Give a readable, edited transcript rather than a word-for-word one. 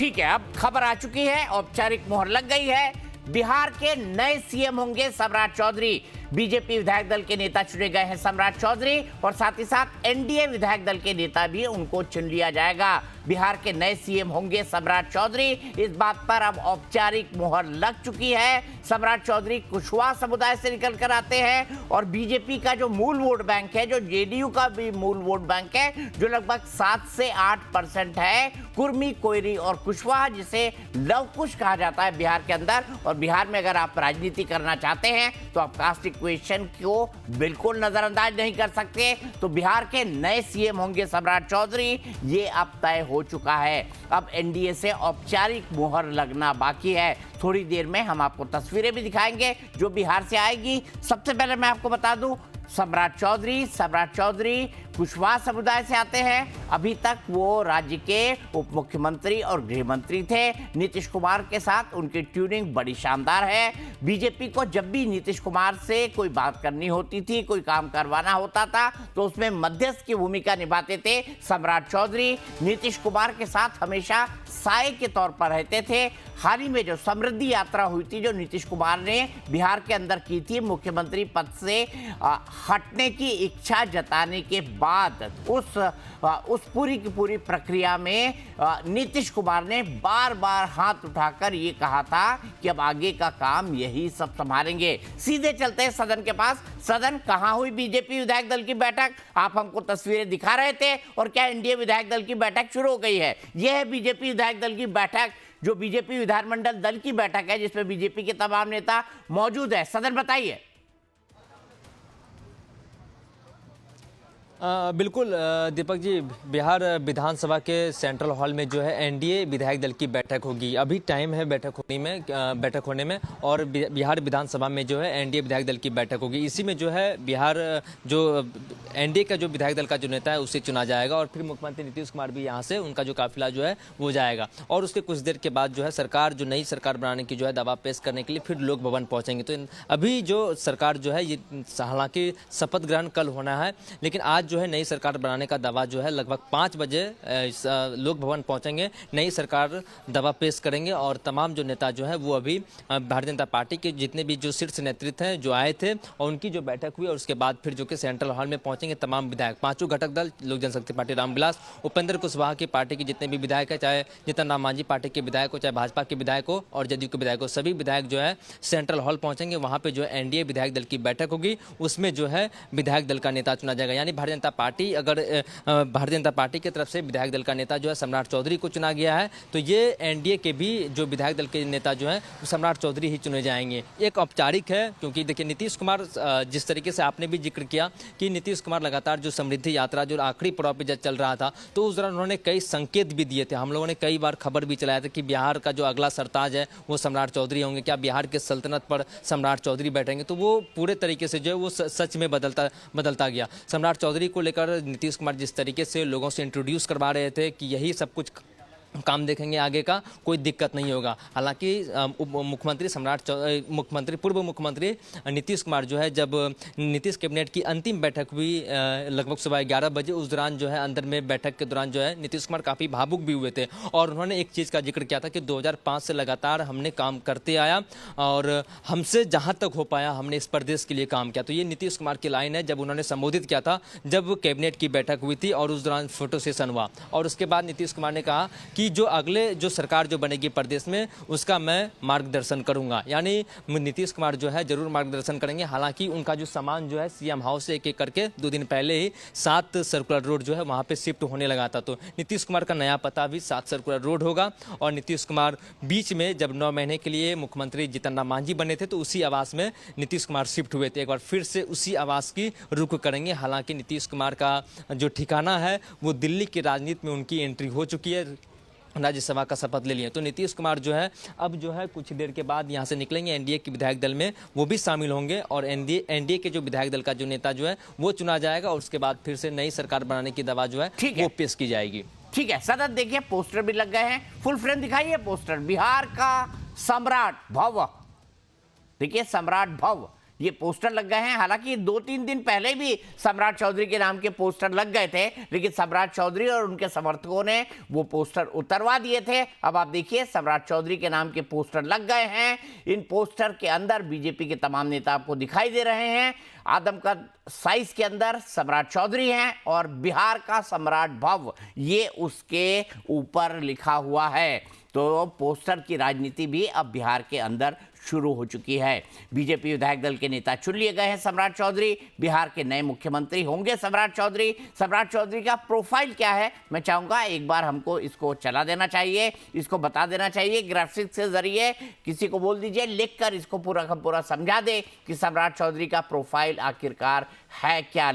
ठीक है, अब खबर आ चुकी है, औपचारिक मोहर लग गई है। बिहार के नए सीएम होंगे सम्राट चौधरी। बीजेपी विधायक दल के नेता चुने गए हैं सम्राट चौधरी, और साथ ही साथ एनडीए विधायक दल के नेता भी उनको चुन लिया जाएगा। बिहार के नए सीएम होंगे सम्राट चौधरी, इस बात पर अब औपचारिक मोहर लग चुकी है। सम्राट चौधरी कुशवाहा समुदाय से निकल कर आते हैं, और बीजेपी का जो मूल वोट बैंक है, जो जेडीयू का भी मूल वोट बैंक है, जो लगभग 7 से 8% है, कुर्मी, कोयरी और कुशवाहा, जिसे लव कुश कहा जाता है बिहार के अंदर। और बिहार में अगर आप राजनीति करना चाहते हैं तो आप कास्ट इक्वेशन को बिल्कुल नजरअंदाज नहीं कर सकते। तो बिहार के नए सीएम होंगे सम्राट चौधरी, ये अब तय हो चुका है। अब एनडीए से औपचारिक मोहर लगना बाकी है। थोड़ी देर में हम आपको तस्वीरें भी दिखाएंगे जो बिहार से आएगी। सबसे पहले मैं आपको बता दूं, सम्राट चौधरी कुशवाहा समुदाय से आते हैं। अभी तक वो राज्य के उप मुख्यमंत्री और गृह मंत्री थे। नीतीश कुमार के साथ उनकी ट्यूनिंग बड़ी शानदार है। बीजेपी को जब भी नीतीश कुमार से कोई बात करनी होती थी, कोई काम करवाना होता था, तो उसमें मध्यस्थ की भूमिका निभाते थे सम्राट चौधरी। नीतीश कुमार के साथ हमेशा साए के तौर पर रहते थे। हाल ही में जो समृद्धि यात्रा हुई थी, जो नीतीश कुमार ने बिहार के अंदर की थी, मुख्यमंत्री पद से हटने की इच्छा जताने के बाद उस पूरी की पूरी प्रक्रिया में नीतीश कुमार ने बार बार हाथ उठाकर ये कहा था कि अब आगे का काम यही सब संभालेंगे। सीधे चलते हैं सदन के पास। सदन, कहाँ हुई बीजेपी विधायक दल की बैठक? आप हमको तस्वीरें दिखा रहे थे, और क्या एनडीए विधायक दल की बैठक शुरू हो गई है? यह है बीजेपी विधायक दल की बैठक, जो बीजेपी विधानमंडल दल की बैठक है, जिसमें बीजेपी के तमाम नेता मौजूद है। सदन, बताइए। बिल्कुल दीपक जी, बिहार विधानसभा के सेंट्रल हॉल में जो है एनडीए विधायक दल की बैठक होगी। अभी टाइम है बैठक होने में, और बिहार विधानसभा में जो है एनडीए विधायक दल की बैठक होगी। इसी में जो है बिहार जो एनडीए का जो विधायक दल का जो नेता है उसे चुना जाएगा, और फिर मुख्यमंत्री नीतीश कुमार भी यहाँ से उनका जो काफिला जो है वो जाएगा। और उसके कुछ देर के बाद जो है सरकार, जो नई सरकार बनाने की जो है दावा पेश करने के लिए फिर लोक भवन पहुँचेंगे। तो अभी जो सरकार जो है, ये हालांकि शपथ ग्रहण कल होना है, लेकिन आज जो है नई सरकार बनाने का दावा जो है लगभग 5 बजे लोक भवन पहुंचेंगे, नई सरकार दावा पेश करेंगे। और तमाम जो नेता जो है वो अभी भारतीय जनता पार्टी के जितने भी जो शीर्ष नेतृत्व हैं जो आए थे, और उनकी जो बैठक हुई, और उसके बाद फिर जो कि सेंट्रल हॉल में पहुंचेंगे तमाम विधायक, पांचों घटक दल, लोक जनशक्ति पार्टी रामविलास, उपेंद्र कुशवाहा की पार्टी के जितने भी विधायक है, चाहे जीतन राम मांझी पार्टी के विधायक हो, चाहे भाजपा के विधायक हो, और जदयू के विधायक हो, सभी विधायक जो है सेंट्रल हॉल पहुंचेंगे। वहां पे जो है एनडीए विधायक दल की बैठक होगी, उसमें जो है विधायक दल का नेता चुना जाएगा। यानी भारतीय जनता पार्टी, अगर भारतीय जनता पार्टी की तरफ से विधायक दल का नेता जो है सम्राट चौधरी को चुना गया है, तो ये एनडीए के भी जो विधायक दल के नेता जो हैं सम्राट चौधरी ही चुने जाएंगे। एक औपचारिक है, क्योंकि देखिए नीतीश कुमार, जिस तरीके से आपने भी जिक्र किया कि नीतीश कुमार लगातार जो समृद्धि यात्रा जो आखिरी पड़ाव पे चल रहा था, तो उस दौरान उन्होंने कई संकेत भी दिए थे। हम लोगों ने कई बार खबर भी चलाया था कि बिहार का जो अगला सरताज है वो सम्राट चौधरी होंगे, क्या बिहार के सल्तनत पर सम्राट चौधरी बैठेंगे। तो वो पूरे तरीके से जो है वो सच में बदलता गया। सम्राट चौधरी को लेकर नीतीश कुमार जिस तरीके से लोगों से इंट्रोड्यूस करवा रहे थे कि यही सब कुछ काम देखेंगे, आगे का कोई दिक्कत नहीं होगा। हालांकि पूर्व मुख्यमंत्री नीतीश कुमार जो है, जब नीतीश कैबिनेट की अंतिम बैठक हुई लगभग सुबह 11 बजे, उस दौरान जो है अंदर में बैठक के दौरान जो है नीतीश कुमार काफ़ी भावुक भी हुए थे, और उन्होंने एक चीज़ का जिक्र किया था कि 2005 से लगातार हमने काम करते आया, और हमसे जहाँ तक हो पाया हमने इस प्रदेश के लिए काम किया। तो ये नीतीश कुमार की लाइन है, जब उन्होंने संबोधित किया था, जब कैबिनेट की बैठक हुई थी, और उस दौरान फोटो सेशन हुआ, और उसके बाद नीतीश कुमार ने कहा कि जो अगले जो सरकार जो बनेगी प्रदेश में, उसका मैं मार्गदर्शन करूंगा। यानी नीतीश कुमार जो है जरूर मार्गदर्शन करेंगे। हालांकि उनका जो सामान जो है सीएम हाउस से एक करके 2 दिन पहले ही 7 सर्कुलर रोड जो है वहां पे शिफ्ट होने लगा था। तो नीतीश कुमार का नया पता भी 7 सर्कुलर रोड होगा। और नीतीश कुमार बीच में जब 9 महीने के लिए मुख्यमंत्री जीतन राम मांझी बने थे, तो उसी आवास में नीतीश कुमार शिफ्ट हुए थे। एक बार फिर से उसी आवास की रुख करेंगे। हालांकि नीतीश कुमार का जो ठिकाना है वो दिल्ली की राजनीति में उनकी एंट्री हो चुकी है, राज्यसभा का शपथ ले लिए। तो नीतीश कुमार जो है अब जो है कुछ देर के बाद यहाँ से निकलेंगे, एनडीए के विधायक दल में वो भी शामिल होंगे, और एनडीए के जो विधायक दल का जो नेता जो है वो चुना जाएगा, और उसके बाद फिर से नई सरकार बनाने की दवा जो है वो पेश की जाएगी। ठीक है सदन, देखिए पोस्टर भी लग गए हैं, फुल फ्रेम दिखाइए पोस्टर। बिहार का सम्राट भव्य, देखिए सम्राट भव्य, ये पोस्टर लग गए हैं। हालांकि 2-3 दिन पहले भी सम्राट चौधरी के नाम के पोस्टर लग गए थे, लेकिन सम्राट चौधरी और उनके समर्थकों ने वो पोस्टर उतरवा दिए थे। अब आप देखिए सम्राट चौधरी के नाम के पोस्टर लग गए हैं। इन पोस्टर के अंदर बीजेपी के तमाम नेता आपको दिखाई दे रहे हैं। आदमकद साइज के अंदर सम्राट चौधरी हैं और बिहार का सम्राट भव ये उसके ऊपर लिखा हुआ है। तो पोस्टर की राजनीति भी अब बिहार के अंदर शुरू हो चुकी है। बीजेपी विधायक दल के नेता चुन लिए गए हैं सम्राट चौधरी, बिहार के नए मुख्यमंत्री होंगे सम्राट चौधरी। सम्राट चौधरी का प्रोफाइल क्या है, मैं चाहूंगा एक बार हमको इसको चला देना चाहिए, इसको बता देना चाहिए ग्राफिक्स के जरिए। किसी को बोल दीजिए लिखकर इसको पूरा का पूरा समझा दे कि सम्राट चौधरी का प्रोफाइल आखिरकार है क्या।